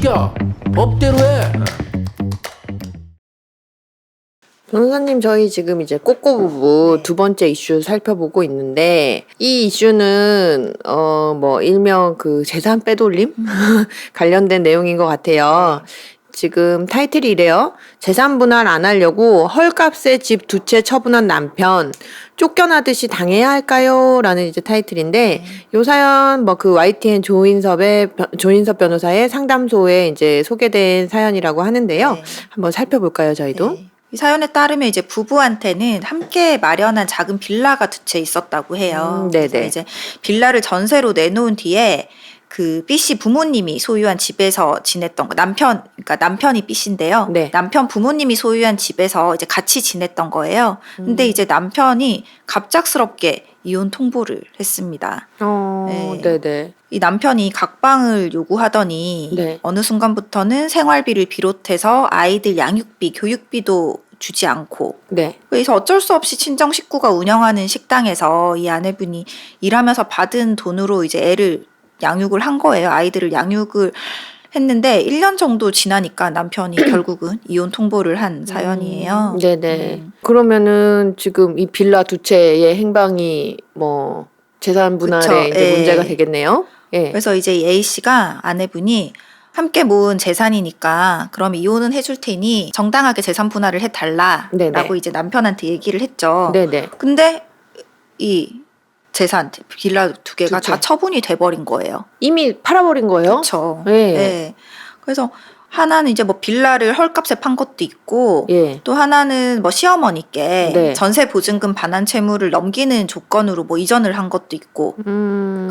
시켜. 법대로 해. 변호사님, 저희 지금 이제 꼬꼬 부부 두 번째 이슈 살펴보고 있는데, 이 이슈는 뭐 일명 그 재산 빼돌림 관련된 내용인 것 같아요. 지금 타이틀이 이래요. 재산 분할 안 하려고 헐값에 집 두 채 처분한 남편 쫓겨나듯이 당해야 할까요? 라는 이제 타이틀인데, 요 사연 뭐 그 YTN 조인섭 변호사의 상담소에 이제 소개된 사연이라고 하는데요. 네. 한번 살펴볼까요, 저희도? 네. 이 사연에 따르면 이제 부부한테는 함께 마련한 작은 빌라가 두 채 있었다고 해요. 네네. 그래서 이제 빌라를 전세로 내놓은 뒤에 그 B씨 부모님이 소유한 집에서 지냈던 거, 그러니까 남편이 B씨인데요. 네. 남편 부모님이 소유한 집에서 이제 같이 지냈던 거예요. 근데 이제 남편이 갑작스럽게 이혼 통보를 했습니다. 네. 네네. 이 남편이 각방을 요구하더니 네. 어느 순간부터는 생활비를 비롯해서 아이들 양육비, 교육비도 주지 않고, 네. 그래서 어쩔 수 없이 친정 식구가 운영하는 식당에서 이 아내분이 일하면서 받은 돈으로 이제 애를 양육을 한 거예요. 아이들을 양육을 했는데 1년 정도 지나니까 남편이 결국은 이혼 통보를 한 사연이에요. 네네. 그러면은 지금 이 빌라 두 채의 행방이 뭐 재산 분할에 그쵸. 이제 예. 문제가 되겠네요. 예. 그래서 이제 A 씨가 아내분이 함께 모은 재산이니까 그럼 이혼은 해줄 테니 정당하게 재산 분할을 해달라라고 네네. 이제 남편한테 얘기를 했죠. 네네. 근데 이 재산 빌라 두 개가 두 채. 다 처분이 돼버린 거예요. 이미 팔아버린 거예요? 그렇죠. 네. 네. 그래서 하나는 이제 뭐 빌라를 헐값에 판 것도 있고, 예. 또 하나는 뭐 시어머니께 네. 전세 보증금 반환 채무를 넘기는 조건으로 뭐 이전을 한 것도 있고,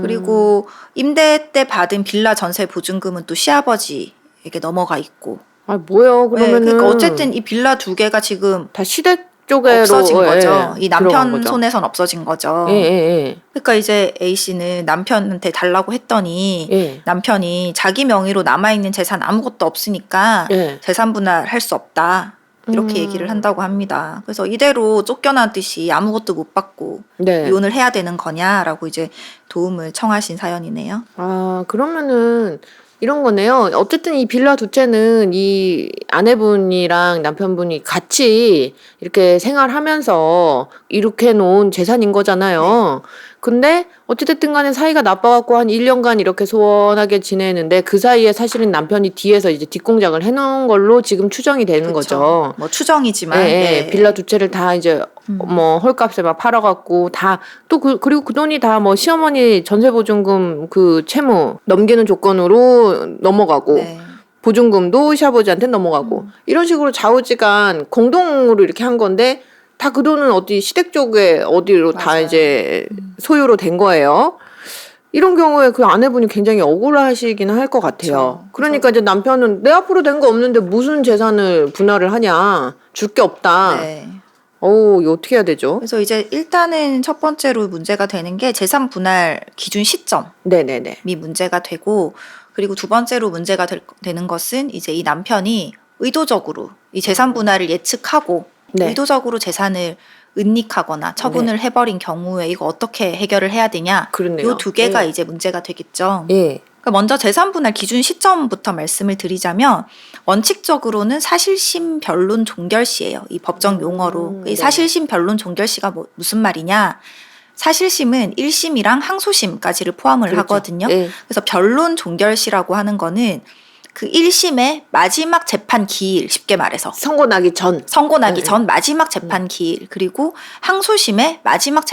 그리고 임대 때 받은 빌라 전세 보증금은 또 시아버지에게 넘어가 있고. 아, 뭐요? 그러면은 그러니까 어쨌든 이 빌라 두 개가 지금 다 시댁 쪽으로 없어진 거죠. 예, 이 들어간 남편 거죠. 손에선 없어진 거죠. 예, 예, 그러니까 이제 A 씨는 남편한테 달라고 했더니 예. 남편이 자기 명의로 남아있는 재산 아무것도 없으니까 예. 재산 분할 할 수 없다. 이렇게 얘기를 한다고 합니다. 그래서 이대로 쫓겨나듯이 아무것도 못 받고 네. 이혼을 해야 되는 거냐라고 이제 도움을 청하신 사연이네요. 아, 그러면은 이런 거네요. 어쨌든 이 빌라 두 채는 이 아내분이랑 남편분이 같이 이렇게 생활하면서 이렇게 놓은 재산인 거잖아요. 근데 어찌됐든 간에 사이가 나빠갖고 한 1년간 이렇게 소원하게 지내는데 그 사이에 사실은 남편이 뒤에서 이제 뒷공작을 해놓은 걸로 지금 추정이 되는 거죠. 뭐 추정이지만. 예, 예. 네. 빌라 두 채를 다 이제 뭐 헐값에 막 팔아갖고 다 또 그리고 그 돈이 다 뭐 시어머니 전세보증금 그 채무 넘기는 조건으로 넘어가고 네. 보증금도 시아버지한테 넘어가고 이런 식으로 좌우지간 공동으로 이렇게 한 건데 다 그 돈은 어디 시댁 쪽에 어디로 다 맞아요. 이제 소유로 된 거예요. 이런 경우에 그 아내분이 굉장히 억울하시긴 할 것 같아요. 그쵸. 그러니까 이제 남편은 내 앞으로 된 거 없는데 무슨 재산을 분할을 하냐. 줄 게 없다. 네. 어우, 이거 어떻게 해야 되죠? 그래서 이제 일단은 첫 번째로 문제가 되는 게 재산 분할 기준 시점이 네네네. 문제가 되고, 그리고 두 번째로 문제가 되는 것은 이제 이 남편이 의도적으로 이 재산 분할을 예측하고 네. 의도적으로 재산을 은닉하거나 처분을 해버린 경우에 이거 어떻게 해결을 해야 되냐. 그렇네요. 이 두 개가 예. 이제 문제가 되겠죠. 예. 그러니까 먼저 재산 분할 기준 시점부터 말씀을 드리자면 원칙적으로는 사실심 변론 종결시예요. 이 법정 용어로. 이 네. 사실심 변론 종결시가 무슨 말이냐? 사실심은 1심이랑 항소심까지를 포함을 그렇죠. 하거든요. 예. 그래서 변론 종결시라고 하는 거는 그 1심의 마지막 재판 기일, 쉽게 말해서 선고 나기 전. 선고 나기 네. 전 마지막 재판 기일, 그리고 항소심의 마지막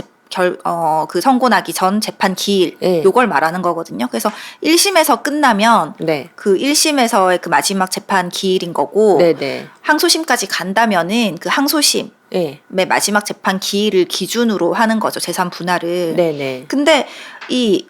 그 선고 나기 전 재판 기일, 네. 요걸 말하는 거거든요. 그래서 1심에서 끝나면 네. 그 1심에서의 그 마지막 재판 기일인 거고, 네네. 항소심까지 간다면은 그 항소심의 예. 마지막 재판 기일을 기준으로 하는 거죠, 재산 분할을. 네네. 근데 이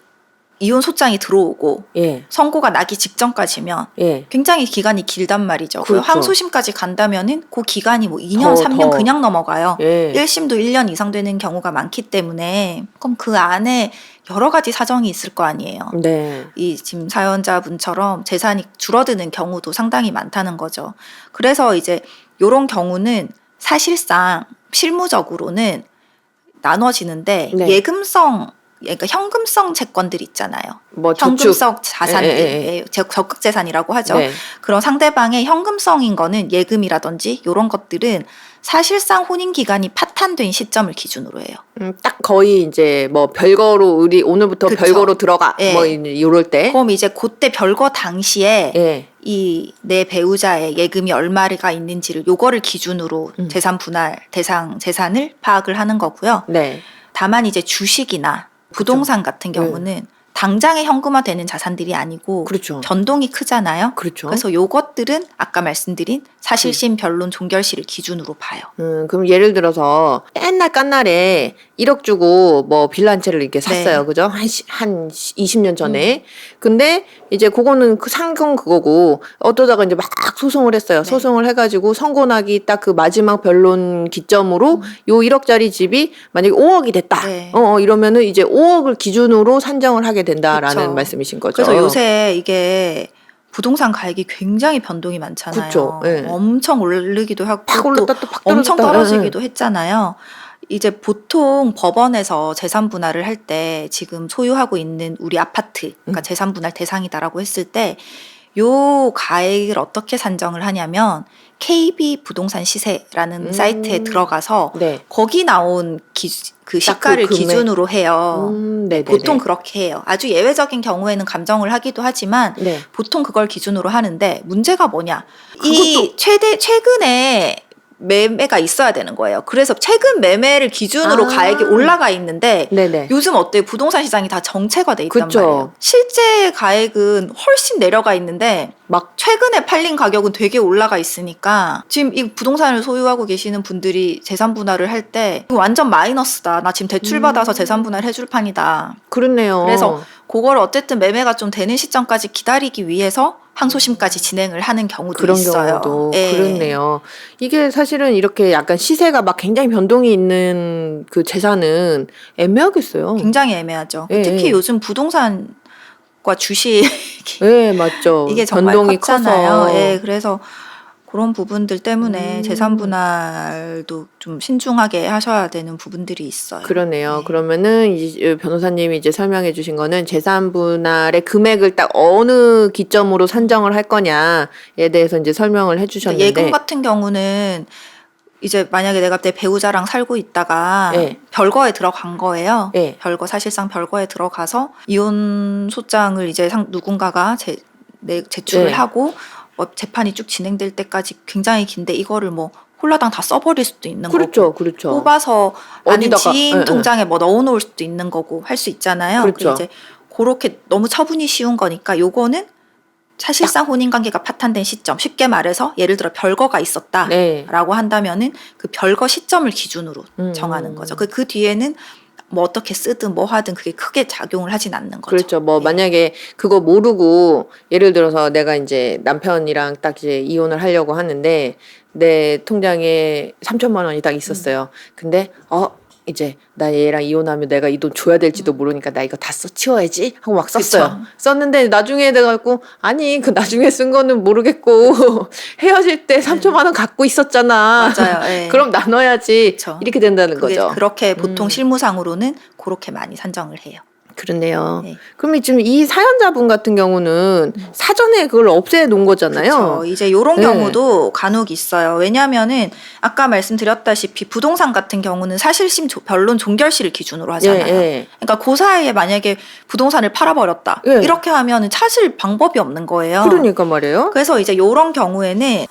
이혼 소장이 들어오고 예. 선고가 나기 직전까지면 예. 굉장히 기간이 길단 말이죠. 그 그렇죠. 항소심까지 간다면은 그 기간이 뭐 2년, 더, 3년 더. 그냥 넘어가요. 예. 1심도 1년 이상 되는 경우가 많기 때문에 그럼 그 안에 여러 가지 사정이 있을 거 아니에요. 네. 이 지금 사연자분처럼 재산이 줄어드는 경우도 상당히 많다는 거죠. 그래서 이제 이런 경우는 사실상 실무적으로는 나눠지는데 네. 예금성 그러니까 현금성 채권들 있잖아요. 뭐 현금성 자산들, 예. 적극 재산이라고 하죠. 네. 그런 상대방의 현금성인 거는 예금이라든지 이런 것들은 사실상 혼인 기간이 파탄된 시점을 기준으로 해요. 딱 거의 이제 뭐 별거로 우리 오늘부터 그쵸. 별거로 들어가 예. 뭐 이럴 때. 그럼 이제 그때 별거 당시에 예. 이 내 배우자의 예금이 얼마가 있는지를 요거를 기준으로 재산 분할 대상 재산을 파악을 하는 거고요. 네. 다만 이제 주식이나 부동산 같은 경우는 당장에 현금화되는 자산들이 아니고 그렇죠. 변동이 크잖아요. 그렇죠. 그래서 요것들은 아까 말씀드린 사실심, 변론, 종결시를 기준으로 봐요. 그럼 예를 들어서 옛날 깐날에 1억 주고 뭐 빌라 한 채를 이렇게 샀어요. 네. 그죠? 한 20년 전에. 근데 이제 그거는 그 상금 그거고 어떠다가 이제 막 소송을 했어요. 네. 소송을 해가지고 선고나기 딱 그 마지막 변론 기점으로 요 1억짜리 집이 만약에 5억이 됐다. 네. 이러면은 이제 5억을 기준으로 산정을 하게 된다라는 그쵸. 말씀이신 거죠. 그래서 요새 이게 부동산 가격이 굉장히 변동이 많잖아요. 그쵸. 예. 엄청 오르기도 하고 팍 또 올랐다 또 팍 엄청 떨어졌다. 떨어지기도 했잖아요. 이제 보통 법원에서 재산 분할을 할 때 지금 소유하고 있는 우리 아파트, 그러니까 재산 분할 대상이다라고 했을 때 요 가액을 어떻게 산정을 하냐면 KB 부동산 시세라는 사이트에 들어가서 네. 거기 나온 그 시가를 그 금액. 기준으로 해요. 네네네. 보통 그렇게 해요. 아주 예외적인 경우에는 감정을 하기도 하지만 네. 보통 그걸 기준으로 하는데 문제가 뭐냐? 이 최근에 매매가 있어야 되는 거예요. 그래서 최근 매매를 기준으로 아. 가액이 올라가 있는데 네네. 요즘 어때요? 부동산 시장이 다 정체가 돼 있단 그쵸. 말이에요. 실제 가액은 훨씬 내려가 있는데 막 최근에 팔린 가격은 되게 올라가 있으니까 지금 이 부동산을 소유하고 계시는 분들이 재산 분할을 할 때 완전 마이너스다. 나 지금 대출 받아서 재산 분할 해줄 판이다. 그렇네요. 그래서 그걸 어쨌든 매매가 좀 되는 시점까지 기다리기 위해서 항소심까지 진행을 하는 경우도 그런 있어요. 경우도 예. 그렇네요. 이게 사실은 이렇게 약간 시세가 막 굉장히 변동이 있는 그 재산은 애매하겠어요. 굉장히 애매하죠. 예, 특히 예. 요즘 부동산과 주식 네, 맞죠. 이게 정말 변동이 컸잖아요. 커서. 예, 그래서 그런 부분들 때문에 재산 분할도 좀 신중하게 하셔야 되는 부분들이 있어요. 그러네요. 네. 그러면은 이제 변호사님이 이제 설명해 주신 거는 재산 분할의 금액을 딱 어느 기점으로 산정을 할 거냐에 대해서 이제 설명을 해 주셨는데 예금 같은 경우는 이제 만약에 내가 내 배우자랑 살고 있다가 예. 별거에 들어간 거예요. 예. 사실상 별거에 들어가서 이혼 소장을 이제 누군가가 제출을 예. 하고 재판이 쭉 진행될 때까지 굉장히 긴데 이거를 뭐 홀라당 다 써버릴 수도 있는 그렇죠. 거고 그렇죠. 뽑아서 아는 어디다가, 지인 예, 예. 통장에 뭐 넣어놓을 수도 있는 거고 할 수 있잖아요. 그렇죠. 이제 그렇게 너무 처분이 쉬운 거니까 요거는 사실상 혼인관계가 파탄된 시점, 쉽게 말해서 예를 들어 별거가 있었다라고 네. 한다면은 그 별거 시점을 기준으로 정하는 거죠. 그 뒤에는 뭐 어떻게 쓰든 뭐 하든 그게 크게 작용을 하진 않는 거죠. 그렇죠. 뭐 네. 만약에 그거 모르고 예를 들어서 내가 이제 남편이랑 딱 이제 이혼을 하려고 하는데 내 통장에 3천만 원이 딱 있었어요. 근데 이제 나 얘랑 이혼하면 내가 이 돈 줘야 될지도 모르니까 나 이거 다 치워야지 하고 막 썼어요. 그쵸. 썼는데 나중에 내가 갖고 아니 그 나중에 쓴 거는 모르겠고 헤어질 때 3천만 원 갖고 있었잖아. 맞아요. 예. 그럼 나눠야지. 그쵸. 이렇게 된다는 그게 거죠. 그렇게 보통 실무상으로는 그렇게 많이 산정을 해요. 그렇네요. 네. 그럼 지금 이 사연자분 같은 경우는 사전에 그걸 없애 놓은 거잖아요. 그렇죠. 이제 이런 네. 경우도 간혹 있어요. 왜냐하면은 아까 말씀드렸다시피 부동산 같은 경우는 사실심 변론 종결시를 기준으로 하잖아요. 예. 그러니까 그 사이에 만약에 부동산을 팔아버렸다. 예. 이렇게 하면은 찾을 방법이 없는 거예요. 그러니까 말이에요. 그래서 이제 이런 경우에는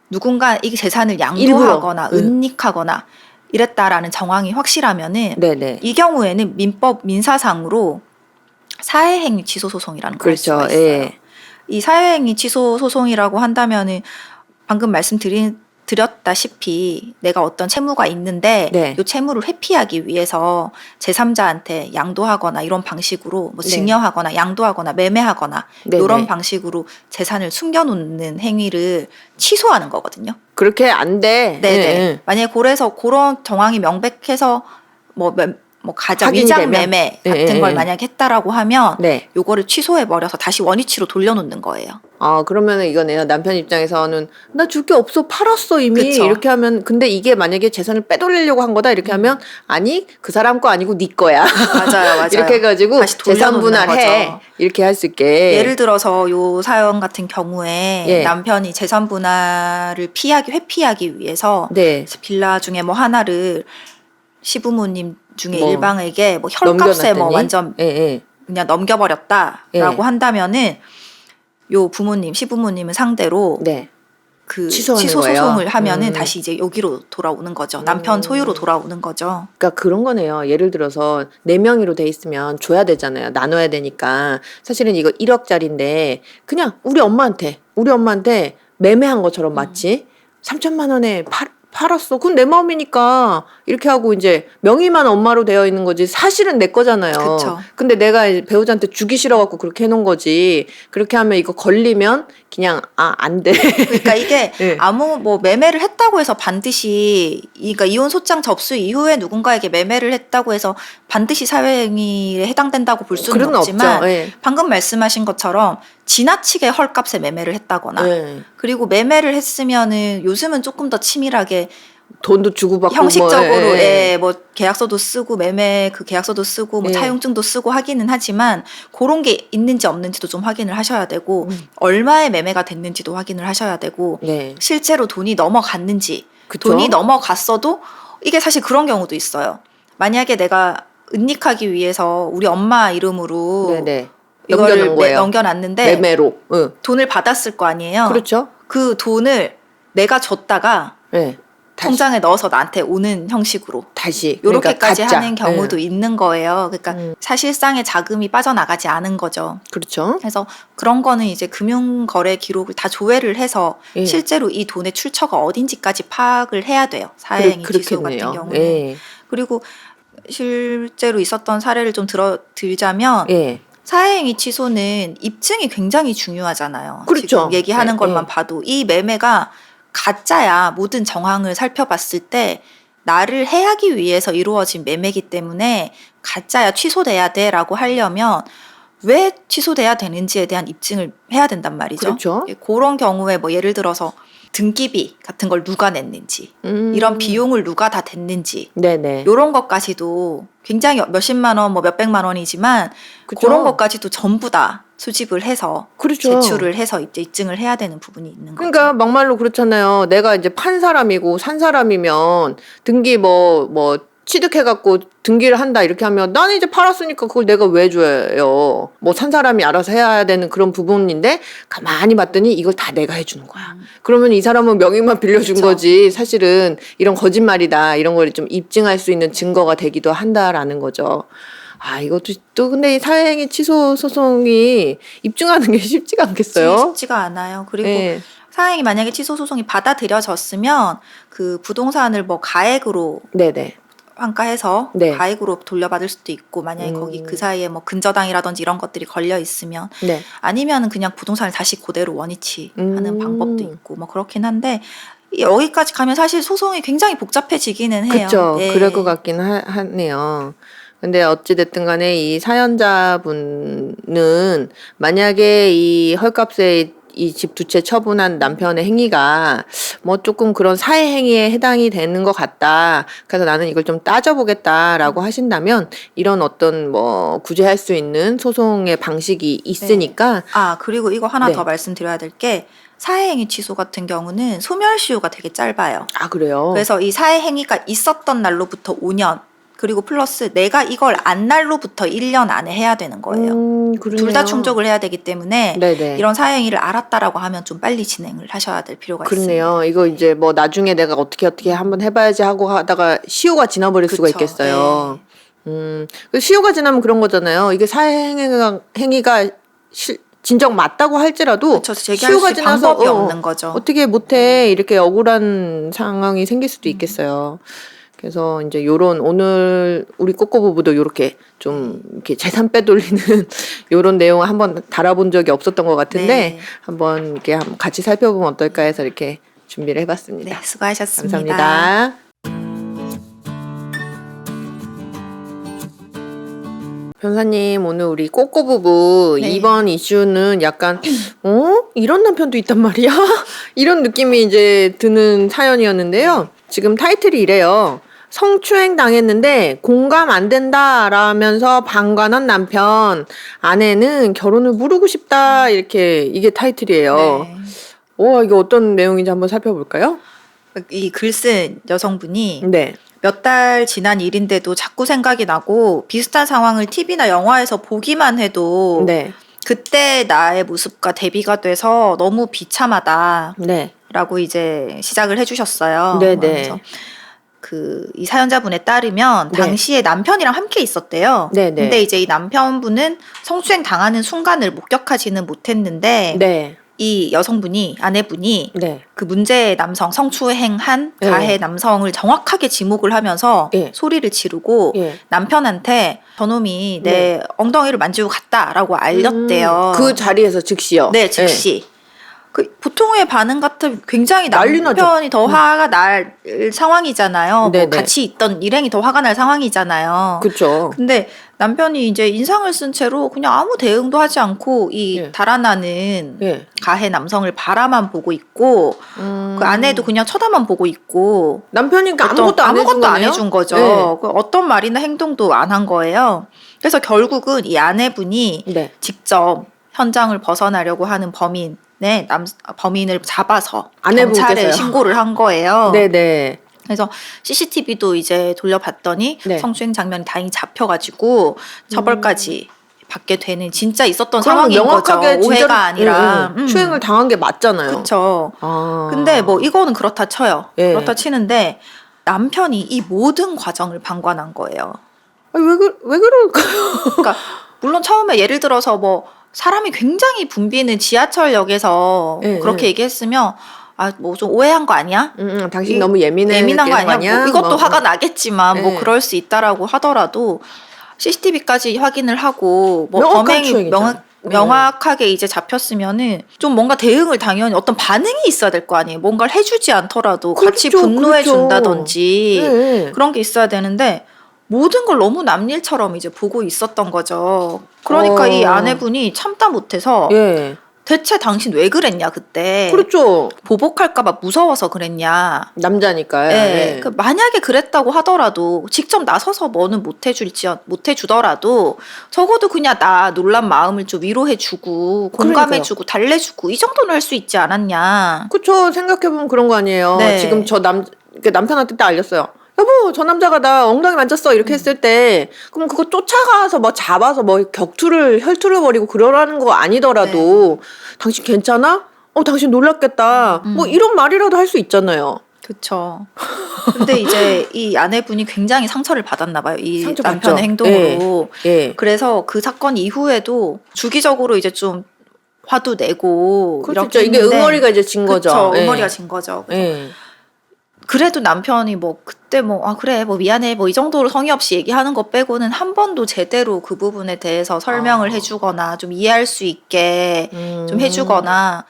누군가 이 재산을 양도하거나 일부러. 은닉하거나 이랬다라는 정황이 확실하면은 네네. 이 경우에는 민사상으로 사회행위 취소 소송이라는 걸 할 그렇죠. 수가 있어요. 예. 이 사회행위 취소 소송이라고 한다면은 방금 말씀드렸다시피 내가 어떤 채무가 있는데 네. 이 채무를 회피하기 위해서 제3자한테 양도하거나 이런 방식으로 뭐 네. 증여하거나 양도하거나 매매하거나 네네. 이런 방식으로 재산을 숨겨놓는 행위를 취소하는 거거든요. 그렇게 안 돼. 네네. 예. 만약에 그래서 그런 정황이 명백해서 뭐 뭐 가짜 확인이 위장 되면? 매매 예, 같은 예, 걸 예. 만약에 했다라고 하면 네. 요거를 취소해 버려서 다시 원위치로 돌려놓는 거예요. 아, 그러면은 이거네요. 남편 입장에서는 나 줄 게 없어. 팔았어, 이미. 그쵸. 이렇게 하면 근데 이게 만약에 재산을 빼돌리려고 한 거다. 이렇게 하면 아니, 그 사람 거 아니고 네 거야. 맞아요. 이렇게 해 가지고 다시 재산 돌려놓는 분할해. 거죠. 이렇게 할 수 있게. 예를 들어서 요 사연 같은 경우에 예. 남편이 재산 분할을 회피하기 위해서 네. 빌라 중에 뭐 하나를 시부모님 중에 뭐 일방에게 뭐 혈값에 뭐 넘겨놨더니? 완전 예, 예. 그냥 넘겨버렸다라고 예. 한다면은 요 시부모님을 상대로 네. 그 취소하는 취소 거예요? 소송을 하면은 음. 다시 이제 여기로 돌아오는 거죠. 남편 소유로 돌아오는 거죠. 그러니까 그런 거네요. 예를 들어서 4명이로 돼 있으면 줘야 되잖아요. 나눠야 되니까. 사실은 이거 1억짜리인데 그냥 우리 엄마한테 매매한 것처럼 마치 3천만 원에 팔았어. 그건 내 마음이니까 이렇게 하고 이제 명의만 엄마로 되어 있는 거지 사실은 내 거잖아요. 그쵸. 근데 내가 이제 배우자한테 주기 싫어갖고 그렇게 해놓은 거지. 그렇게 하면 이거 걸리면 그냥 안 돼. 그러니까 이게 네. 아무 뭐 매매를 했다고 해서 반드시 그러니까 이혼 소장 접수 이후에 누군가에게 매매를 했다고 해서 반드시 사회행위에 해당된다고 볼 수는 그런 없지만 없죠. 예. 방금 말씀하신 것처럼 지나치게 헐값에 매매를 했다거나 예. 그리고 매매를 했으면은 요즘은 조금 더 치밀하게 돈도 주고받고 형식적으로 뭐, 예. 뭐 계약서도 쓰고 매매 그 계약서도 쓰고 뭐 예. 차용증도 쓰고 하기는 하지만 그런 게 있는지 없는지도 좀 확인을 하셔야 되고 음. 얼마의 매매가 됐는지도 확인을 하셔야 되고 네. 실제로 돈이 넘어갔는지 그쵸? 돈이 넘어갔어도 이게 사실 그런 경우도 있어요. 만약에 내가 은닉하기 위해서 우리 엄마 이름으로 네네. 이거를 넘겨놓은 거예요. 넘겨놨는데 매매로. 응. 돈을 받았을 거 아니에요. 그렇죠. 그 돈을 내가 줬다가 네. 다시, 통장에 넣어서 나한테 오는 형식으로 다시. 요렇게까지 그러니까 하는 가짜. 경우도 예. 있는 거예요. 그러니까 사실상의 자금이 빠져나가지 않은 거죠. 그렇죠. 그래서 그런 거는 이제 금융거래 기록을 다 조회를 해서 예. 실제로 이 돈의 출처가 어딘지까지 파악을 해야 돼요. 사회행위 취소 같은 그렇겠네요. 경우는. 예. 그리고 실제로 있었던 사례를 좀 들자면 예. 사회행위 취소는 입증이 굉장히 중요하잖아요. 그렇죠. 지금 얘기하는 네, 것만 네. 봐도 이 매매가 가짜야. 모든 정황을 살펴봤을 때 나를 해하기 위해서 이루어진 매매이기 때문에 가짜야 취소돼야 돼라고 하려면 왜 취소돼야 되는지에 대한 입증을 해야 된단 말이죠. 그렇죠. 그런 경우에 뭐 예를 들어서 등기비 같은 걸 누가 냈는지 이런 비용을 누가 다 댔는지 네네. 이런 것까지도 굉장히 몇십만 원, 뭐 몇백만 원이지만 그쵸. 그런 것까지도 전부 다 수집을 해서 그렇죠. 제출을 해서 이제 입증을 해야 되는 부분이 있는 거죠. 그러니까 막말로 그렇잖아요. 내가 이제 판 사람이고 산 사람이면 등기 뭐 취득해갖고 등기를 한다 이렇게 하면 나는 이제 팔았으니까 그걸 내가 왜 줘요. 뭐 산 사람이 알아서 해야 되는 그런 부분인데 가만히 봤더니 이걸 다 내가 해주는 거야. 그러면 이 사람은 명의만 빌려준 그쵸. 거지 사실은 이런 거짓말이다 이런 걸 좀 입증할 수 있는 증거가 되기도 한다라는 거죠. 이것도 또 근데 이 사회행위 취소 소송이 입증하는 게 쉽지가 않겠어요? 쉽지가 않아요. 그리고 예. 사행이 만약에 취소 소송이 받아들여졌으면 그 부동산을 뭐 가액으로 네네. 환가해서 네. 가액으로 돌려받을 수도 있고 만약에 거기 그 사이에 뭐 근저당이라든지 이런 것들이 걸려 있으면 네. 아니면은 그냥 부동산을 다시 그대로 원위치하는 방법도 음. 있고 뭐 그렇긴 한데 여기까지 가면 사실 소송이 굉장히 복잡해지기는 해요. 그렇죠. 예. 그럴 것 같긴 하네요. 근데 어찌됐든 간에 이 사연자분은 만약에 이 헐값에 이 집 두 채 처분한 남편의 행위가 뭐 조금 그런 사회 행위에 해당이 되는 것 같다. 그래서 나는 이걸 좀 따져보겠다라고 하신다면 이런 어떤 뭐 구제할 수 있는 소송의 방식이 있으니까 그리고 이거 하나 네. 더 말씀드려야 될 게 사회행위 취소 같은 경우는 소멸시효가 되게 짧아요. 그래요? 그래서 이 사회행위가 있었던 날로부터 5년 그리고 플러스 내가 이걸 안 날로부터 1년 안에 해야 되는 거예요. 둘 다 충족을 해야 되기 때문에 네네. 이런 사회행위를 알았다라고 하면 좀 빨리 진행을 하셔야 될 필요가 그렇네요. 있습니다. 이거 이제 뭐 나중에 내가 어떻게 한번 해봐야지 하고 하다가 시효가 지나버릴 수가 그쵸. 있겠어요. 네. 그 시효가 지나면 그런 거잖아요. 이게 행위가 진정 맞다고 할지라도 그렇죠. 제기할 시효가 수 지나서 방법이 없는 거죠. 어떻게 못해 이렇게 억울한 상황이 생길 수도 있겠어요. 그래서 이제 오늘 우리 꼬꼬부부도 요렇게 좀 이렇게 재산 빼돌리는 요런 내용을 한번 달아본 적이 없었던 것 같은데 네. 한번 이렇게 같이 살펴보면 어떨까 해서 이렇게 준비를 해봤습니다. 네, 수고하셨습니다. 감사합니다. 변사님, 오늘 우리 꼬꼬 부부 네. 이번 이슈는 약간 이런 남편도 있단 말이야? 이런 느낌이 이제 드는 사연이었는데요. 지금 타이틀이 이래요. 성추행 당했는데 공감 안 된다라면서 방관한 남편, 아내는 결혼을 무르고 싶다, 이렇게 이게 타이틀이에요. 네. 와, 이게 어떤 내용인지 한번 살펴볼까요? 이 글 쓴 여성분이 네. 몇 달 지난 일인데도 자꾸 생각이 나고 비슷한 상황을 TV나 영화에서 보기만 해도 네. 그때 나의 모습과 대비가 돼서 너무 비참하다. 네. 라고 이제 시작을 해주셨어요. 네네. 그래서 이 사연자분에 따르면 네. 당시에 남편이랑 함께 있었대요. 네네. 근데 이제 이 남편분은 성추행 당하는 순간을 목격하지는 못했는데 네. 이 여성분이 아내분이 네. 그 문제의 남성 성추행한 네. 가해 남성을 정확하게 지목을 하면서 예. 소리를 지르고 예. 남편한테 저놈이 내 엉덩이를 만지고 갔다라고 알렸대요. 그 자리에서 즉시요. 네, 즉시. 그 보통의 반응 같으면 굉장히 난리 나죠. 남편이 더 화가 날 상황이잖아요. 네네. 뭐 같이 있던 일행이 더 화가 날 상황이잖아요. 그렇죠. 근데 남편이 이제 인상을 쓴 채로 그냥 아무 대응도 하지 않고 이 예. 달아나는 예. 가해 남성을 바라만 보고 있고 그 아내도 그냥 쳐다만 보고 있고 남편이니까 아무것도 안 해준 안 거네요? 해준 거죠. 네. 그 어떤 말이나 행동도 안 한 거예요. 그래서 결국은 이 아내분이 네. 직접 현장을 벗어나려고 하는 범인을 잡아서 아내분께서요? 경찰에 신고를 한 거예요. 네네. 그래서 CCTV도 이제 돌려봤더니 네. 성추행 장면이 다행히 잡혀가지고 처벌까지 받게 되는 진짜 있었던 그럼 상황인 명확하게 거죠. 오해가 진짜로, 아니라. 추행을 당한 게 맞잖아요. 그렇죠. 아. 근데 뭐 이거는 그렇다 쳐요. 예. 그렇다 치는데 남편이 이 모든 과정을 방관한 거예요. 아니, 왜 그럴까요? 그러니까 물론 처음에 예를 들어서 뭐 사람이 굉장히 붐비는 지하철역에서 예, 그렇게 예. 얘기했으면 뭐 좀 오해한 거 아니야? 당신 너무 예민한 거 아니야? 뭐 이것도 화가 나겠지만 뭐 예. 그럴 수 있다라고 하더라도 CCTV까지 확인을 하고 뭐 명확한 범행이 추행이잖아요. 명확하게 이제 잡혔으면은 좀 뭔가 대응을 당연히 어떤 반응이 있어야 될 거 아니에요. 뭔가를 해주지 않더라도 같이 그렇죠, 분노해 그렇죠. 준다든지 예. 그런 게 있어야 되는데 모든 걸 너무 남일처럼 이제 보고 있었던 거죠. 그러니까 이 아내분이 참다 못해서 예. 대체 당신 왜 그랬냐 그때. 그렇죠. 보복할까봐 무서워서 그랬냐. 남자니까요. 네. 예. 그 만약에 그랬다고 하더라도 직접 나서서 뭐는 못해주더라도 적어도 그냥 나 놀란 마음을 좀 위로해주고 공감해주고 달래주고 이 정도는 할 수 있지 않았냐. 그쵸. 생각해보면 그런 거 아니에요. 네. 지금 남편한테 딱 알렸어요. 여보, 저 남자가 나 엉덩이 만졌어. 이렇게 했을 때, 그럼 그거 쫓아가서 뭐 잡아서 뭐 혈투를 벌이고 그러라는 거 아니더라도, 당신 괜찮아? 당신 놀랐겠다. 뭐 이런 말이라도 할 수 있잖아요. 그쵸. 근데 이제 이 아내분이 굉장히 상처를 받았나 봐요. 이 상처받죠. 남편의 행동으로. 예. 그래서 그 사건 이후에도 주기적으로 이제 좀 화도 내고 그렇죠. 이렇게 이게 했는데 응어리가 이제 진 거죠. 그쵸. 예. 응어리가 진 거죠. 예. 그래도 남편이 뭐 그때 그래 뭐 미안해 뭐 이 정도로 성의 없이 얘기하는 거 빼고는 한 번도 제대로 그 부분에 대해서 설명을 해주거나 좀 이해할 수 있게 좀 해주거나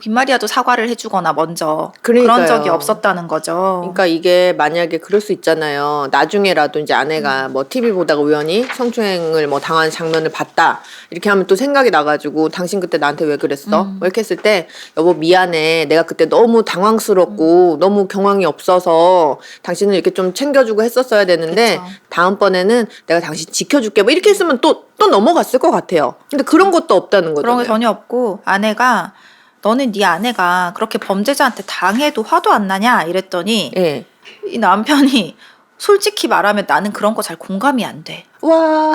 빈말이라도 사과를 해주거나 먼저 그러니까요. 그런 적이 없었다는 거죠. 그러니까 이게 만약에 그럴 수 있잖아요. 나중에라도 이제 아내가 뭐 TV 보다가 우연히 성추행을 뭐 당한 장면을 봤다. 이렇게 하면 또 생각이 나가지고 당신 그때 나한테 왜 그랬어? 뭐 이렇게 했을 때 여보 미안해. 내가 그때 너무 당황스럽고 너무 경황이 없어서 당신을 이렇게 좀 챙겨주고 했었어야 되는데 그쵸. 다음번에는 내가 당신 지켜줄게. 뭐 이렇게 했으면 또 넘어갔을 것 같아요. 근데 그런 것도 없다는 거잖아요. 그런 게 전혀 없고 아내가 너는 네 아내가 그렇게 범죄자한테 당해도 화도 안 나냐 이랬더니 예. 이 남편이 솔직히 말하면 나는 그런 거 잘 공감이 안 돼. 와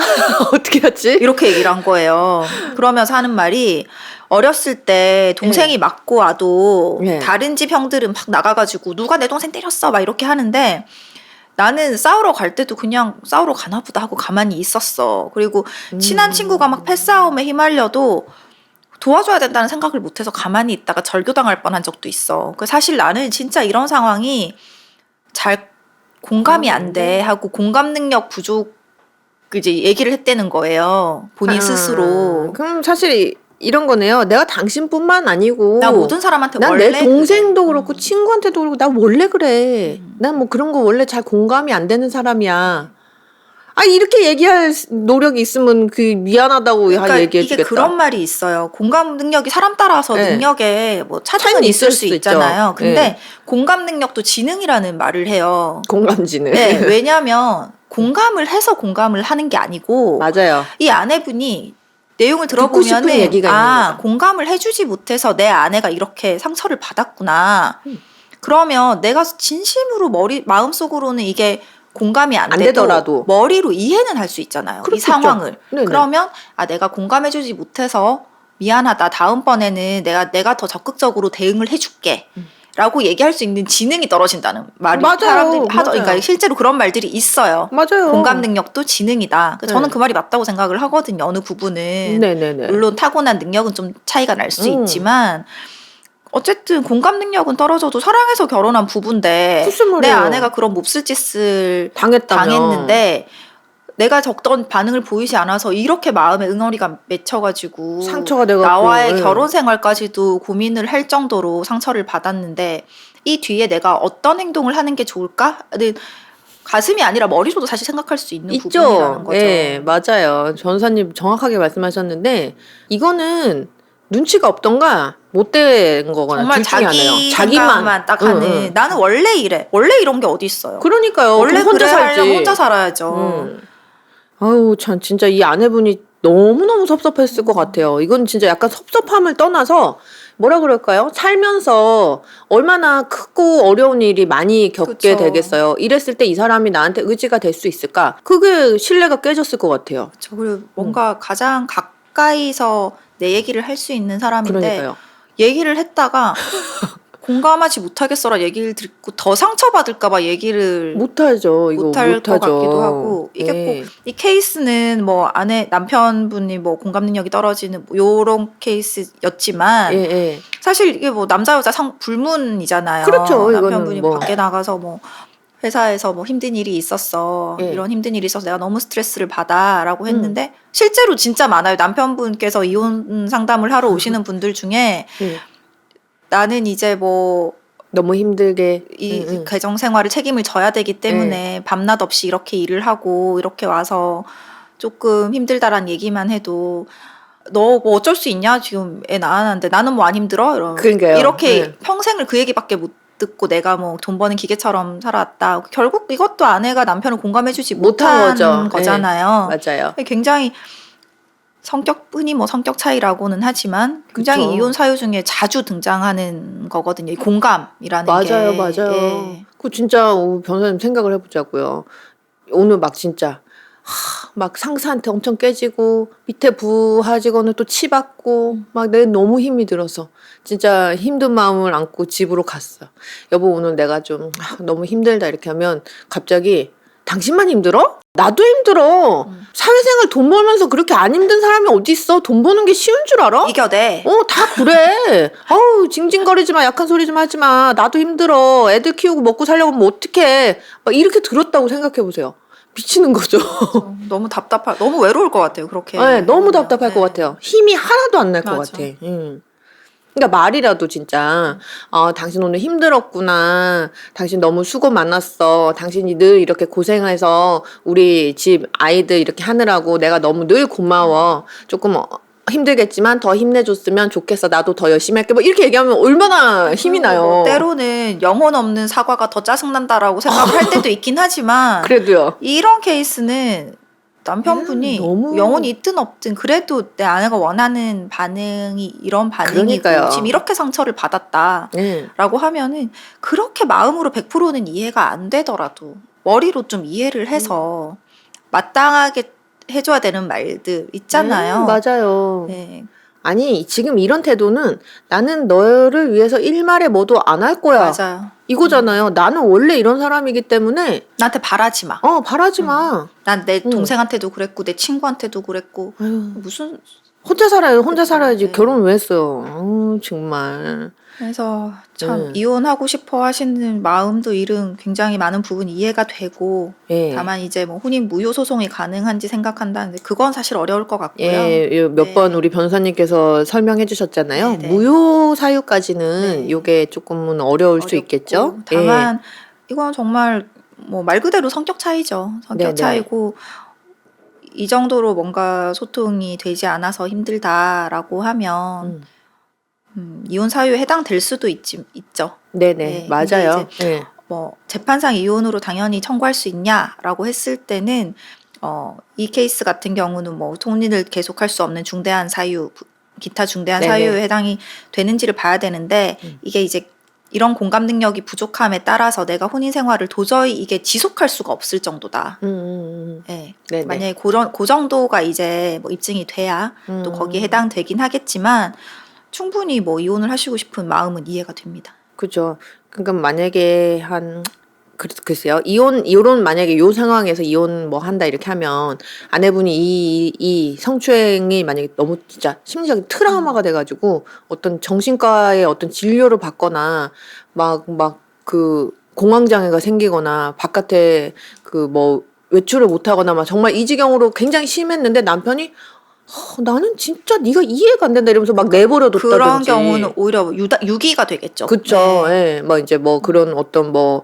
어떻게 하지? 이렇게 얘기를 한 거예요. 그러면서 하는 말이 어렸을 때 동생이 맞고 와도 예. 다른 집 형들은 막 나가가지고 누가 내 동생 때렸어 막 이렇게 하는데 나는 싸우러 갈 때도 그냥 싸우러 가나 보다 하고 가만히 있었어. 그리고 친한 친구가 막 패싸움에 휘말려도 도와줘야 된다는 생각을 못해서 가만히 있다가 절교당할 뻔한 적도 있어. 사실 나는 진짜 이런 상황이 잘 공감이 안 돼 하고 공감 능력 부족 이제 얘기를 했다는 거예요. 본인 스스로. 그럼 사실 이런 거네요. 내가 당신뿐만 아니고 나 모든 사람한테 난 원래 내 동생도 그렇고 친구한테도 그렇고 나 원래 그래. 난 뭐 그런 거 원래 잘 공감이 안 되는 사람이야. 아니 이렇게 얘기할 노력이 있으면 그 미안하다고 그러니까 얘기해주겠다. 이게 그런 말이 있어요. 공감 능력이 사람 따라서 네. 능력에 뭐 차등은 차이는 있을 있을 수 수 있죠. 있잖아요. 근데 네. 공감 능력도 지능이라는 말을 해요. 공감지는. 네, 왜냐하면 공감을 해서 공감을 하는 게 아니고 맞아요. 이 아내분이 내용을 듣고 싶은 들어보면은 얘기가 있는 거죠. 공감을 해주지 못해서 내 아내가 이렇게 상처를 받았구나. 그러면 내가 진심으로 마음속으로는 이게 공감이 안 안 돼도 되더라도. 머리로 이해는 할 수 있잖아요. 이 그렇겠죠. 상황을. 네네. 그러면 내가 공감해주지 못해서 미안하다. 다음번에는 내가 더 적극적으로 대응을 해줄게. 라고 얘기할 수 있는 지능이 떨어진다는 말이 맞아요. 사람들이 하죠. 맞아요. 그러니까 실제로 그런 말들이 있어요. 맞아요. 공감 능력도 지능이다. 저는 네. 그 말이 맞다고 생각을 하거든요. 어느 부분은. 네네네. 물론 타고난 능력은 좀 차이가 날 수 음. 있지만 어쨌든 공감 능력은 떨어져도 사랑해서 결혼한 부부인데 무슨 내 말이에요. 아내가 그런 몹쓸 짓을 당했다면. 당했는데 내가 적던 반응을 보이지 않아서 이렇게 마음에 응어리가 맺혀가지고 상처가 돼갖고. 나와의 네. 결혼 생활까지도 고민을 할 정도로 상처를 받았는데 이 뒤에 내가 어떤 행동을 하는 게 좋을까? 근데 가슴이 아니라 머리로도 사실 생각할 수 있는 부분이라는 있죠. 거죠. 예, 맞아요. 전사님 정확하게 말씀하셨는데 이거는 눈치가 없던가 못된 거거나 정말 둘 중에 하나예요. 자기 생각만 딱 하는 나는 원래 이래. 원래 이런 게 어디 있어요. 그러니까요. 원래 그럼 혼자 그래 살지. 하려면 혼자 살아야죠. 아유 참 진짜 이 아내분이 너무너무 섭섭했을 것 같아요. 이건 진짜 약간 섭섭함을 떠나서 뭐라 그럴까요? 살면서 얼마나 크고 어려운 일이 많이 겪게 그쵸. 되겠어요. 이랬을 때 이 사람이 나한테 의지가 될 수 있을까? 그게 신뢰가 깨졌을 것 같아요. 그리고 뭔가 가장 가까이서 내 얘기를 할 수 있는 사람인데 그러니까요. 얘기를 했다가 공감하지 못하겠어라 얘기를 듣고 더 상처받을까봐 얘기를 못하죠. 이거 못할 것 못하죠. 같기도 하고 이게 예. 꼭 이 케이스는 뭐 남편분이 뭐 공감 능력이 떨어지는 뭐 요런 케이스였지만 예, 예. 사실 이게 뭐 남자 여자 불문이잖아요. 그렇죠. 이거는 남편분이 뭐. 밖에 나가서 뭐 회사에서 뭐 힘든 일이 있었어. 예. 이런 힘든 일이 있어서 내가 너무 스트레스를 받아라고 했는데 실제로 진짜 많아요. 남편분께서 이혼 상담을 하러 오시는 분들 중에 예. 나는 이제 뭐 너무 힘들게 이 가정 생활을 책임을 져야 되기 때문에 밤낮 없이 이렇게 일을 하고 이렇게 와서 조금 힘들다란 얘기만 해도 너 뭐 어쩔 수 있냐? 지금 애 낳았는데 나는 뭐 안 힘들어? 그러니까요. 이렇게 평생을 그 얘기밖에 못 듣고 내가 뭐 돈 버는 기계처럼 살아왔다. 결국 이것도 아내가 남편을 공감해주지 못한 거죠. 거잖아요. 맞아요. 굉장히 성격뿐이 뭐 성격 차이라고는 하지만 굉장히 그쵸. 이혼 사유 중에 자주 등장하는 거거든요. 이 공감이라는 게. 맞아요, 맞아요. 예. 그 진짜 변호사님 생각을 해보자고요. 오늘 막 진짜 막 상사한테 엄청 깨지고 밑에 부하 직원을 또 치받고 막 내 너무 힘이 들어서 진짜 힘든 마음을 안고 집으로 갔어. 여보 오늘 내가 좀 너무 힘들다 이렇게 하면 갑자기 당신만 힘들어? 나도 힘들어. 사회생활 돈 벌면서 그렇게 안 힘든 사람이 어디 있어? 돈 버는 게 쉬운 줄 알아? 이겨내. 다 그래. 아우, 징징거리지 마, 약한 소리 좀 하지 마. 나도 힘들어. 애들 키우고 먹고 살려고 하면 어떡해. 막 이렇게 들었다고 생각해 보세요. 미치는 거죠. 너무 너무 외로울 것 같아요. 그렇게. 네, 너무 답답할 네. 것 같아요. 힘이 하나도 안 날 것 맞아. 같아. 그러니까 말이라도 진짜 당신 오늘 힘들었구나. 당신 너무 수고 많았어. 당신이 늘 이렇게 고생해서 우리 집 아이들 이렇게 하느라고 내가 너무 늘 고마워. 조금 힘들겠지만 더 힘내줬으면 좋겠어. 나도 더 열심히 할게. 뭐 이렇게 얘기하면 얼마나 힘이 나요. 뭐 때로는 영혼 없는 사과가 더 짜증난다라고 생각을 할 때도 있긴 하지만 그래도요. 이런 케이스는 남편분이 너무- 영혼이 있든 없든 그래도 내 아내가 원하는 반응이 이런 반응이고 그러니까요. 지금 이렇게 상처를 받았다라고 네. 하면은 그렇게 마음으로 100%는 이해가 안 되더라도 머리로 좀 이해를 해서 마땅하게 해줘야 되는 말들 있잖아요. 맞아요. 네, 아니 지금 이런 태도는 나는 너를 위해서 일말에 뭐도 안 할 거야. 맞아요. 이거잖아요. 나는 원래 이런 사람이기 때문에 나한테 바라지 마. 바라지 마. 난 내 동생한테도 그랬고 내 친구한테도 그랬고 아유, 무슨 혼자 살아요. 혼자 살아야지. 네. 결혼 왜 했어요. 정말. 그래서 참 이혼하고 싶어 하시는 마음도 일은 굉장히 많은 부분 이해가 되고 예. 다만 이제 뭐 혼인 무효 소송이 가능한지 생각한다는데 그건 사실 어려울 것 같고요. 예, 몇 네. 번 우리 변호사님께서 설명해 주셨잖아요. 네, 네. 무효 사유까지는 네. 요게 조금은 어려울 수 어렵고 있겠죠. 다만 이건 정말 뭐 말 그대로 성격 차이죠. 성격 네네. 차이고 이 정도로 뭔가 소통이 되지 않아서 힘들다라고 하면 이혼 사유에 해당될 수도 있죠. 네네, 네, 맞아요. 근데 네. 뭐 재판상 이혼으로 당연히 청구할 수 있냐라고 했을 때는 이 케이스 같은 경우는 뭐 통리를 계속할 수 없는 중대한 사유, 기타 중대한 네네. 사유에 해당이 되는지를 봐야 되는데 이게 이제 이런 공감 능력이 부족함에 따라서 내가 혼인 생활을 도저히 이게 지속할 수가 없을 정도다. 네. 네네. 만약에 그 정도가 이제 뭐 입증이 돼야 또 거기에 해당되긴 하겠지만 충분히 뭐 이혼을 하시고 싶은 마음은 이해가 됩니다. 그죠. 그러니까 만약에 글쎄요. 이혼 만약에 요 상황에서 이혼 뭐 한다 이렇게 하면 아내분이 이 성추행이 만약에 너무 진짜 심리적인 트라우마가 돼가지고 어떤 정신과의 어떤 진료를 받거나 막 그 공황장애가 생기거나 바깥에 그 뭐 외출을 못하거나 막 정말 이 지경으로 굉장히 심했는데 남편이 나는 진짜 네가 이해가 안 된다 이러면서 막 내버려 뒀다든지 그런 경우는 오히려 유기가 되겠죠. 그쵸. 네. 예. 뭐 이제 뭐 그런 어떤 뭐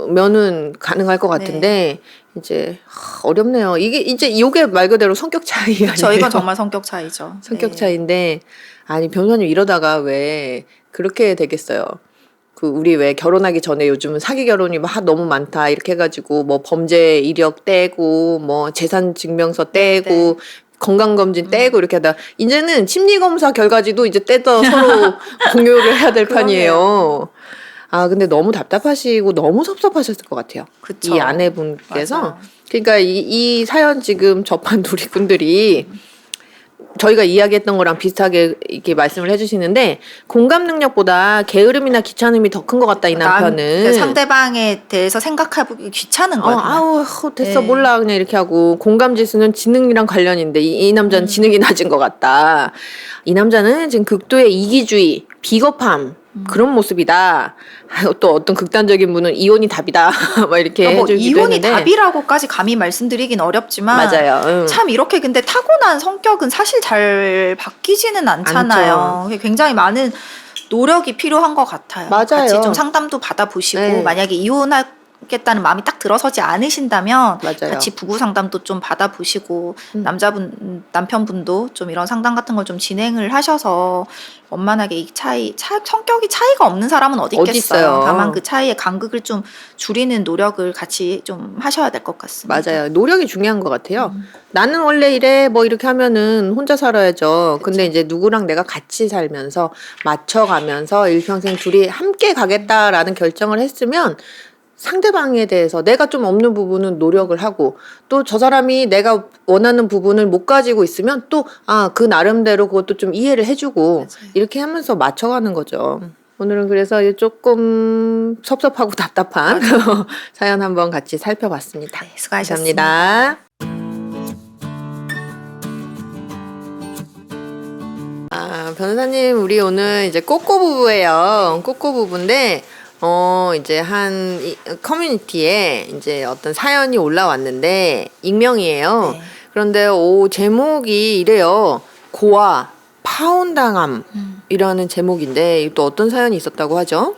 정도면은 가능할 것 같은데 이제 어렵네요. 이게 이제 요게 말 그대로 성격 차이 아니에요? 저희가 정말 성격 차이죠. 성격 네. 차이인데 아니 변호사님 이러다가 왜 그렇게 되겠어요. 그 우리 왜 결혼하기 전에 요즘은 사기 결혼이 막 너무 많다 이렇게 해가지고 뭐 범죄 이력 떼고 뭐 재산 증명서 떼고 네. 건강검진 떼고 이렇게 하다 이제는 심리검사 결과지도 이제 떼서 서로 공유를 해야 될 판이에요. 아 근데 너무 답답하시고 너무 섭섭하셨을 것 같아요. 그쵸. 이 아내분께서. 맞아요. 그러니까 이 사연 지금 접한 누리꾼들이 저희가 이야기했던 거랑 비슷하게 이렇게 말씀을 해주시는데 공감 능력보다 게으름이나 귀찮음이 더 큰 것 같다 이 남편은. 상대방에 대해서 생각해보기 귀찮은 거예요. 아우 됐어 네. 몰라 그냥 이렇게 하고 공감 지수는 지능이랑 관련인데 이 남자는 지능이 낮은 것 같다. 이 남자는 지금 극도의 이기주의, 비겁함 그런 모습이다. 또 어떤 극단적인 분은 이혼이 답이다. 막 이렇게 뭐 해주기도 이혼이 했는데. 답이라고까지 감히 말씀드리긴 어렵지만 맞아요. 참 이렇게 근데 타고난 성격은 사실 잘 바뀌지는 않잖아요. 굉장히 많은 노력이 필요한 것 같아요. 맞아요. 같이 좀 상담도 받아보시고 네. 만약에 이혼하겠다는 마음이 딱 들어서지 않으신다면 맞아요. 같이 부부 상담도 좀 받아보시고 남편분도 좀 이런 상담 같은 걸 좀 진행을 하셔서 원만하게 이 성격이 차이가 없는 사람은 어디 어디 있겠어요. 있어요. 다만 그 차이의 간극을 좀 줄이는 노력을 같이 좀 하셔야 될 것 같습니다. 맞아요. 노력이 중요한 것 같아요. 나는 원래 이래 뭐 이렇게 하면은 혼자 살아야죠. 근데 이제 누구랑 내가 같이 살면서 맞춰가면서 일평생 둘이 함께 가겠다라는 결정을 했으면 상대방에 대해서 내가 좀 없는 부분은 노력을 하고 또 저 사람이 내가 원하는 부분을 못 가지고 있으면 또 그 나름대로 그것도 좀 이해를 해주고 맞아요. 이렇게 하면서 맞춰가는 거죠. 오늘은 그래서 음. 조금 섭섭하고 답답한 사연 한번 같이 살펴봤습니다. 네, 수고하셨습니다. 감사합니다. 변호사님, 우리 오늘 이제 꼬꼬 부부예요. 꼬꼬 부부인데, 이제 커뮤니티에 이제 어떤 사연이 올라왔는데, 익명이에요. 네. 그런데, 제목이 이래요. 고아, 파혼당함이라는 제목인데, 또 어떤 사연이 있었다고 하죠?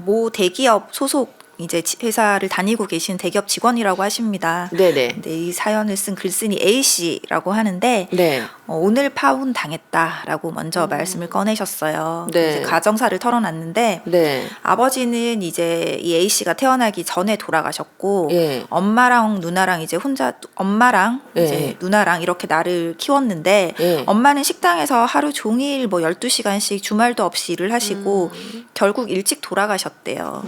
모 대기업 소속 이제 회사를 다니고 계신 대기업 직원이라고 하십니다. 네네. 근데 이 사연을 쓴 글쓴이 A 씨라고 하는데 네. 오늘 파혼 당했다라고 먼저 말씀을 꺼내셨어요. 네. 이제 가정사를 털어놨는데 네. 아버지는 이제 이 A 씨가 태어나기 전에 돌아가셨고 예. 엄마랑 누나랑 이제 혼자 엄마랑 예. 이제 누나랑 이렇게 나를 키웠는데 예. 엄마는 식당에서 하루 종일 뭐 12시간씩 주말도 없이 일을 하시고 결국 일찍 돌아가셨대요.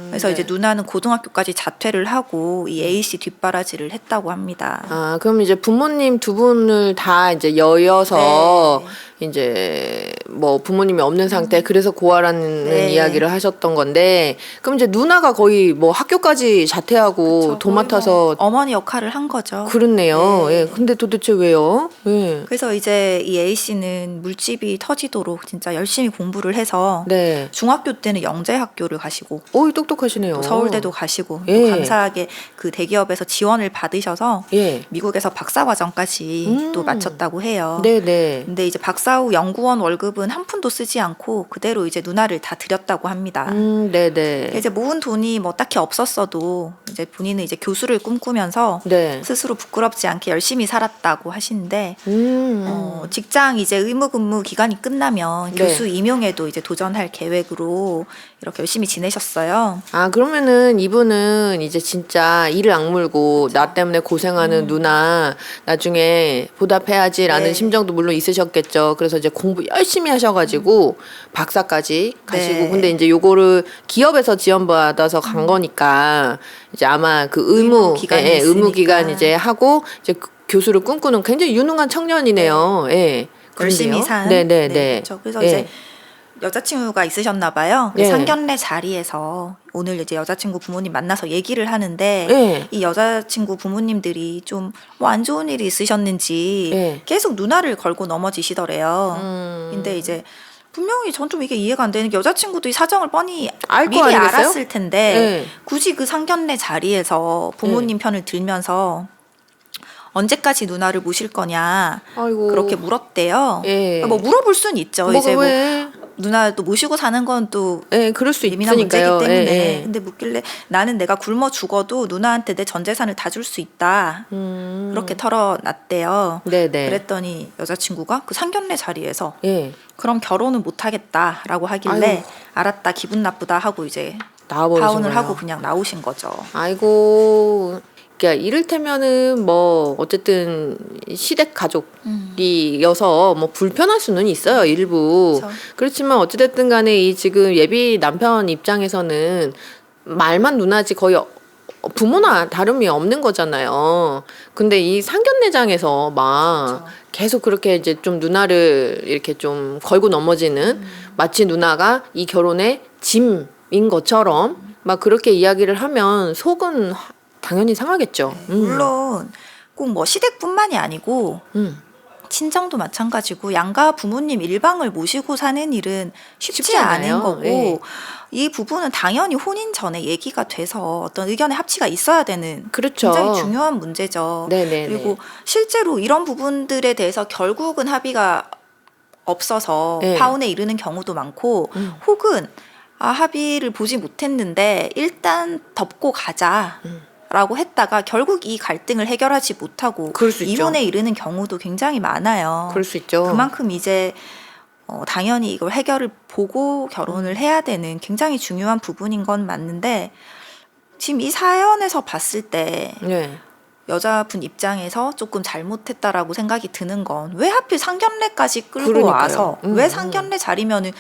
그래서 네. 이제 누나는 고등학교까지 자퇴를 하고 이 A 씨 뒷바라지를 했다고 합니다. 그럼 이제 부모님 두 분을 다 이제 여여서 이제 뭐 부모님이 없는 상태 그래서 고아라는 네. 이야기를 하셨던 건데 그럼 이제 누나가 거의 뭐 학교까지 자퇴하고 그쵸, 도맡아서 거의 뭐 어머니 역할을 한 거죠. 그렇네요. 네. 예. 근데 도대체 왜요? 예. 그래서 이제 이 A 씨는 물집이 터지도록 진짜 열심히 공부를 해서 네. 중학교 때는 영재학교를 가시고 오이 똑똑하시네요. 또 서울대도 가시고 예. 또 감사하게 그 대기업에서 지원을 받으셔서 예. 미국에서 박사과정까지 또 마쳤다고 해요. 네네. 근데 이제 박사 박사 후 연구원 월급은 한 푼도 쓰지 않고 그대로 이제 누나를 다 드렸다고 합니다. 네네. 이제 모은 돈이 뭐 딱히 없었어도 이제 본인은 이제 교수를 꿈꾸면서 네. 스스로 부끄럽지 않게 열심히 살았다고 하시는데 직장 이제 의무근무 기간이 끝나면 네. 교수 임용에도 이제 도전할 계획으로 이렇게 열심히 지내셨어요. 아, 그러면은 이분은 이제 진짜 이를 악물고 나 때문에 고생하는 누나 나중에 보답해야지라는 네. 심정도 물론 있으셨겠죠. 그래서 이제 공부 열심히 하셔가지고 박사까지 가시고 네. 근데 이제 요거를 기업에서 지원받아서 간 거니까 이제 아마 그 의무 기간이 의무 기간 있으니까. 이제 하고 이제 교수를 꿈꾸는 굉장히 유능한 청년이네요. 예. 열심히 그런데요? 산. 네네네. 그렇죠. 그래서 예. 이제 여자친구가 있으셨나 봐요. 네. 상견례 자리에서 오늘 이제 여자친구 부모님 만나서 얘기를 하는데 네. 이 여자친구 부모님들이 좀 뭐 안 좋은 일이 있으셨는지 네. 계속 누나를 걸고 넘어지시더래요. 근데 이제 분명히 전 좀 이게 이해가 안 되는 게 여자친구도 이 사정을 뻔히 알 거 미리 아니겠어요? 알았을 텐데 네. 굳이 그 상견례 자리에서 부모님 편을 들면서 언제까지 누나를 모실 거냐 아이고. 그렇게 물었대요. 예. 뭐 물어볼 수는 있죠. 뭐가 이제 뭐 왜? 누나 또 모시고 사는 건 또 예, 그럴 수 예민한 있으니까요. 문제이기 때문에 예, 예. 근데 묻길래 나는 내가 굶어 죽어도 누나한테 내 전 재산을 다 줄 수 있다 그렇게 털어놨대요. 네네. 그랬더니 여자친구가 그 상견례 자리에서 예. 그럼 결혼은 못 하겠다라고 하길래 아이고. 알았다 기분 나쁘다 하고 이제 나와버리신 파혼을 거예요. 하고 그냥 나오신 거죠. 아이고. 그러니까 이를테면은 뭐 어쨌든 시댁 가족이어서 뭐 불편할 수는 있어요 일부. 그렇죠. 그렇지만 어찌됐든 간에 이 지금 예비 남편 입장에서는 말만 누나지 거의 부모나 다름이 없는 거잖아요. 근데 이 상견례장에서 막 그렇죠. 계속 그렇게 이제 좀 누나를 이렇게 좀 걸고 넘어지는 마치 누나가 이 결혼의 짐인 것처럼 막 그렇게 이야기를 하면 속은 당연히 상하겠죠. 물론 꼭 뭐 시댁뿐만이 아니고 음. 친정도 마찬가지고 양가 부모님 일방을 모시고 사는 일은 쉽지 쉽지 않아요. 않은 거고 예. 이 부분은 당연히 혼인 전에 얘기가 돼서 어떤 의견의 합치가 있어야 되는 그렇죠. 굉장히 중요한 문제죠. 네네네. 그리고 실제로 이런 부분들에 대해서 결국은 합의가 없어서 네. 파혼에 이르는 경우도 많고 혹은 합의를 보지 못했는데 일단 덮고 가자. 라고 했다가 결국 이 갈등을 해결하지 못하고 그럴 수 있죠. 이혼에 이르는 경우도 굉장히 많아요. 그럴 수 있죠. 그만큼 이제 당연히 이걸 해결을 보고 결혼을 해야 되는 굉장히 중요한 부분인 건 맞는데 지금 이 사연에서 봤을 때 네. 여자분 입장에서 조금 잘못했다라고 생각이 드는 건 왜 하필 상견례까지 끌고 그러니까요. 와서 왜 상견례 자리면은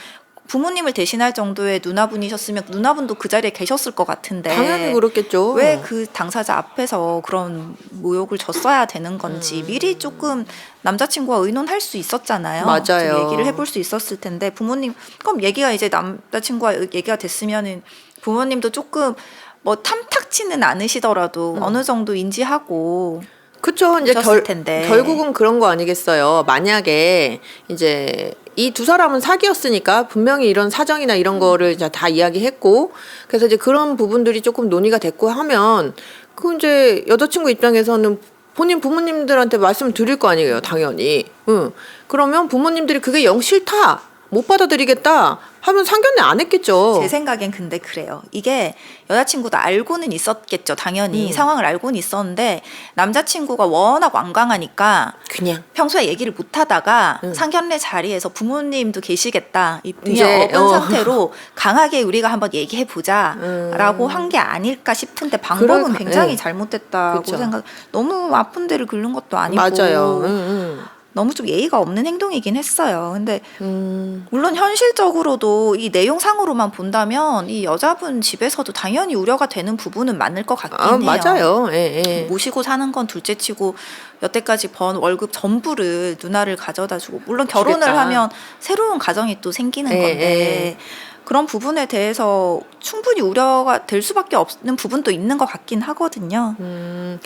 부모님을 대신할 정도의 누나분이셨으면 누나분도 그 자리에 계셨을 것 같은데 당연히 그렇겠죠. 왜 그 당사자 앞에서 그런 모욕을 줬어야 되는 건지 미리 조금 남자친구와 의논할 수 있었잖아요. 맞아요. 좀 얘기를 해볼 수 있었을 텐데 부모님 그럼 얘기가 이제 남자친구와 얘기가 됐으면은 부모님도 조금 뭐 탐탁치는 않으시더라도 어느 정도 인지하고 그쵸. 이제 하셨을 텐데. 결국은 그런 거 아니겠어요. 만약에 이제 이 두 사람은 사귀었으니까 분명히 이런 사정이나 이런 거를 이제 다 이야기했고 그래서 이제 그런 부분들이 조금 논의가 됐고 하면 그 이제 여자친구 입장에서는 본인 부모님들한테 말씀을 드릴 거 아니에요. 당연히. 그러면 부모님들이 그게 영 싫다. 못 받아들이겠다 하면 상견례 안 했겠죠. 제 생각엔 근데 그래요. 이게 여자친구도 알고는 있었겠죠. 당연히 상황을 알고는 있었는데 남자친구가 워낙 완강하니까 그냥 평소에 얘기를 못 하다가 상견례 자리에서 부모님도 계시겠다. 이 이제, 업은 상태로 강하게 우리가 한번 얘기해 보자라고 한 게 아닐까 싶은데 방법은 그럴 굉장히 네. 잘못됐다고 그쵸. 생각. 너무 아픈 데를 긁는 것도 아니고 맞아요. 너무 좀 예의가 없는 행동이긴 했어요. 근데 물론 현실적으로도 이 내용상으로만 본다면 이 여자분 집에서도 당연히 우려가 되는 부분은 많을 것 같긴 해요. 맞아요. 예, 예. 모시고 사는 건 둘째치고 여태까지 번 월급 전부를 누나를 가져다주고 물론 결혼을 주겠다. 하면 새로운 가정이 또 생기는 예, 건데 예. 그런 부분에 대해서 충분히 우려가 될 수밖에 없는 부분도 있는 것 같긴 하거든요.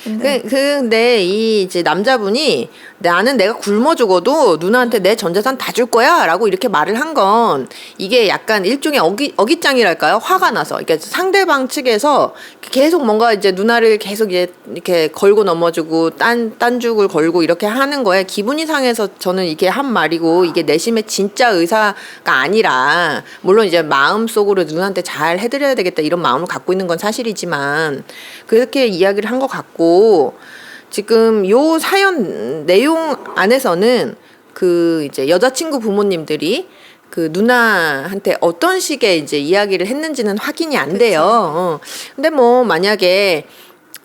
근데 이 이제 남자분이 나는 내가 굶어 죽어도 누나한테 내 전 재산 다 줄 거야라고 이렇게 말을 한 건 이게 약간 일종의 어깃장이랄까요? 화가 나서 그러니까 상대방 측에서 계속 뭔가 이제 누나를 계속 이렇게 걸고 넘어주고 딴죽을 걸고 이렇게 하는 거에 기분이 상해서 저는 이게 한 말이고 이게 내심의 진짜 의사가 아니라 물론 이제 마음속으로 누나한테 잘 해드려야 되겠다 이런 마음을 갖고 있는 건 사실이지만 그렇게 이야기를 한 것 같고 지금 요 사연 내용 안에서는 그 이제 여자친구 부모님들이 그 누나한테 어떤 식의 이제 이야기를 했는지는 확인이 안 돼요. 근데 뭐 만약에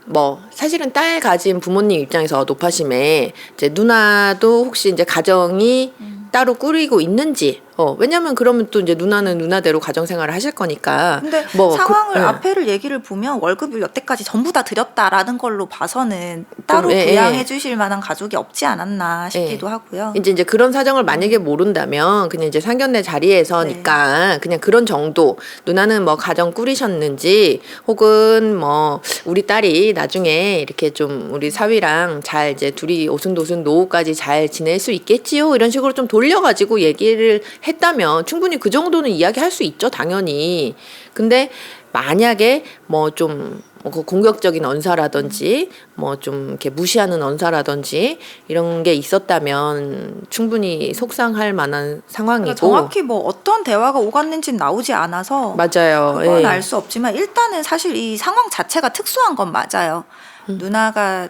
뭐 사실은 딸 가진 부모님 입장에서 높아심에 이제 누나도 혹시 이제 가정이 따로 꾸리고 있는지 왜냐면 그러면 또 이제 누나는 누나대로 가정 생활을 하실 거니까. 근데 뭐 상황을 앞에를 얘기를 보면 월급을 여태까지 전부 다 드렸다라는 걸로 봐서는 따로 예, 부양해 주실 만한 가족이 없지 않았나 싶기도 하고요. 이제 그런 사정을 만약에 모른다면 그냥 이제 상견례 자리에서니까 그냥 그런 정도. 누나는 뭐 가정 꾸리셨는지 혹은 뭐 우리 딸이 나중에 이렇게 좀 우리 사위랑 잘 이제 둘이 오순도순 노후까지 잘 지낼 수 있겠지요. 이런 식으로 좀 돌려가지고 얘기를 했다면 충분히 그 정도는 이야기할 수 있죠, 당연히. 근데 만약에 뭐 좀 공격적인 언사라든지 뭐 좀 이렇게 무시하는 언사라든지 이런 게 있었다면 충분히 속상할 만한 상황이고. 그러니까 정확히 뭐 어떤 대화가 오갔는지는 나오지 않아서 맞아요. 그건 알 수 없지만 일단은 사실 이 상황 자체가 특수한 건 맞아요. 누나가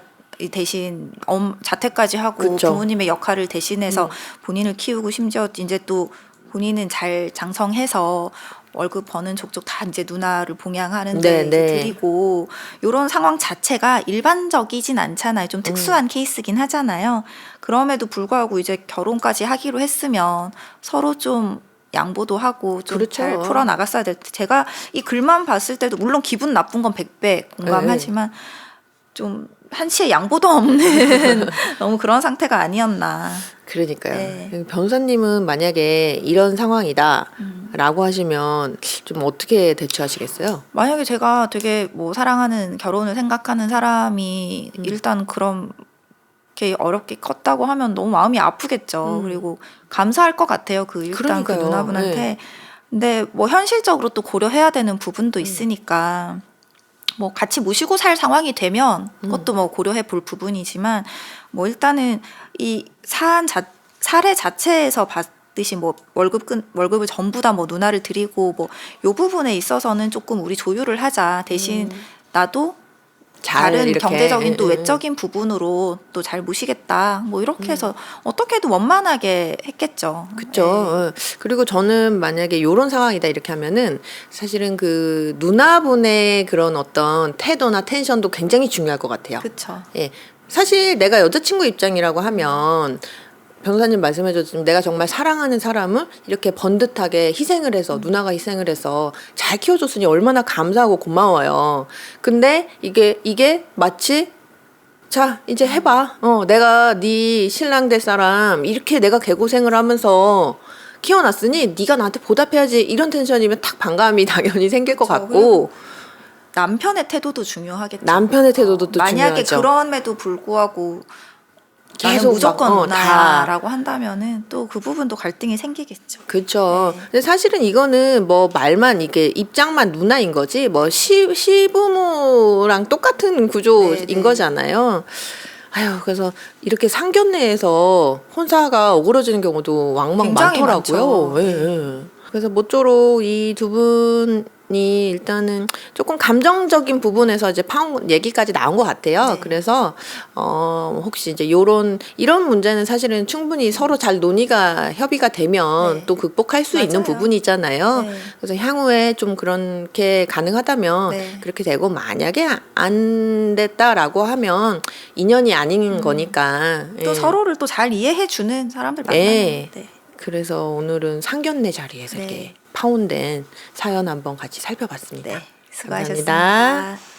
대신 자퇴까지 하고 그쵸. 부모님의 역할을 대신해서 본인을 키우고 심지어 이제 또 본인은 잘 장성해서 월급 버는 족족 다 이제 누나를 봉양하는데 이제 드리고 이런 상황 자체가 일반적이진 않잖아요. 좀 특수한 케이스긴 하잖아요. 그럼에도 불구하고 이제 결혼까지 하기로 했으면 서로 좀 양보도 하고 좀 잘 그렇죠. 풀어 나갔어야 될 때 제가 이 글만 봤을 때도 물론 기분 나쁜 건 100배 공감하지만 좀 한치의 양보도 없는 너무 그런 상태가 아니었나. 그러니까요. 네. 변호사님은 만약에 이런 상황이다라고 하시면 좀 어떻게 대처하시겠어요? 만약에 제가 되게 뭐 사랑하는 결혼을 생각하는 사람이 일단 그렇게 어렵게 컸다고 하면 너무 마음이 아프겠죠. 그리고 감사할 것 같아요. 그 일단 그 그러니까요. 누나분한테. 네. 근데 뭐 현실적으로 또 고려해야 되는 부분도 있으니까 뭐 같이 모시고 살 상황이 되면 그것도 뭐 고려해 볼 부분이지만 뭐 일단은 이 사례 자체에서 봤듯이 뭐 월급을 전부 다 뭐 누나를 드리고 뭐 요 부분에 있어서는 조금 우리 조율을 하자. 대신 나도 다른 이렇게. 경제적인 또 외적인 부분으로 또 잘 모시겠다. 뭐 이렇게 해서 어떻게든 원만하게 했겠죠. 그렇죠. 그리고 저는 만약에 이런 상황이다 이렇게 하면은 사실은 그 누나분의 그런 어떤 태도나 텐션도 굉장히 중요할 것 같아요. 그렇죠. 예. 사실 내가 여자친구 입장이라고 하면 변호사님 말씀해줬지만 내가 정말 사랑하는 사람을 이렇게 번듯하게 희생을 해서 누나가 희생을 해서 잘 키워줬으니 얼마나 감사하고 고마워요. 근데 이게 마치 자 이제 해봐. 내가 네 신랑 될 사람 이렇게 내가 개고생을 하면서 키워놨으니 네가 나한테 보답해야지 이런 텐션이면 탁 반감이 당연히 생길 것 같고 남편의 태도도 중요하겠죠. 남편의 태도도 또 만약에 중요하죠. 그럼에도 불구하고 계속 계속 무조건 막, 누나라고 한다면은 또 그 부분도 갈등이 생기겠죠. 그렇죠. 네. 근데 사실은 이거는 뭐 말만 이게 입장만 누나인 거지 뭐 시부모랑 똑같은 구조인 네. 거잖아요. 아유 그래서 이렇게 상견례에서 혼사가 어그러지는 경우도 왕왕 굉장히 많더라고요. 많죠. 예. 그래서 모쪼록 이 두 분이 일단은 조금 감정적인 부분에서 이제 얘기까지 나온 것 같아요. 네. 그래서 혹시 이제 이런 문제는 사실은 충분히 서로 잘 논의가 협의가 되면 네. 또 극복할 수 있는 맞아요. 부분이잖아요. 네. 그래서 향후에 좀 그렇게 가능하다면 네. 그렇게 되고 만약에 안 됐다라고 하면 인연이 아닌 거니까 또 예. 서로를 또 잘 이해해 주는 사람들 만나요. 예. 네. 그래서 오늘은 상견례 자리에서 네. 이렇게 파혼된 사연 한번 같이 살펴봤습니다. 네. 수고하셨습니다. 감사합니다.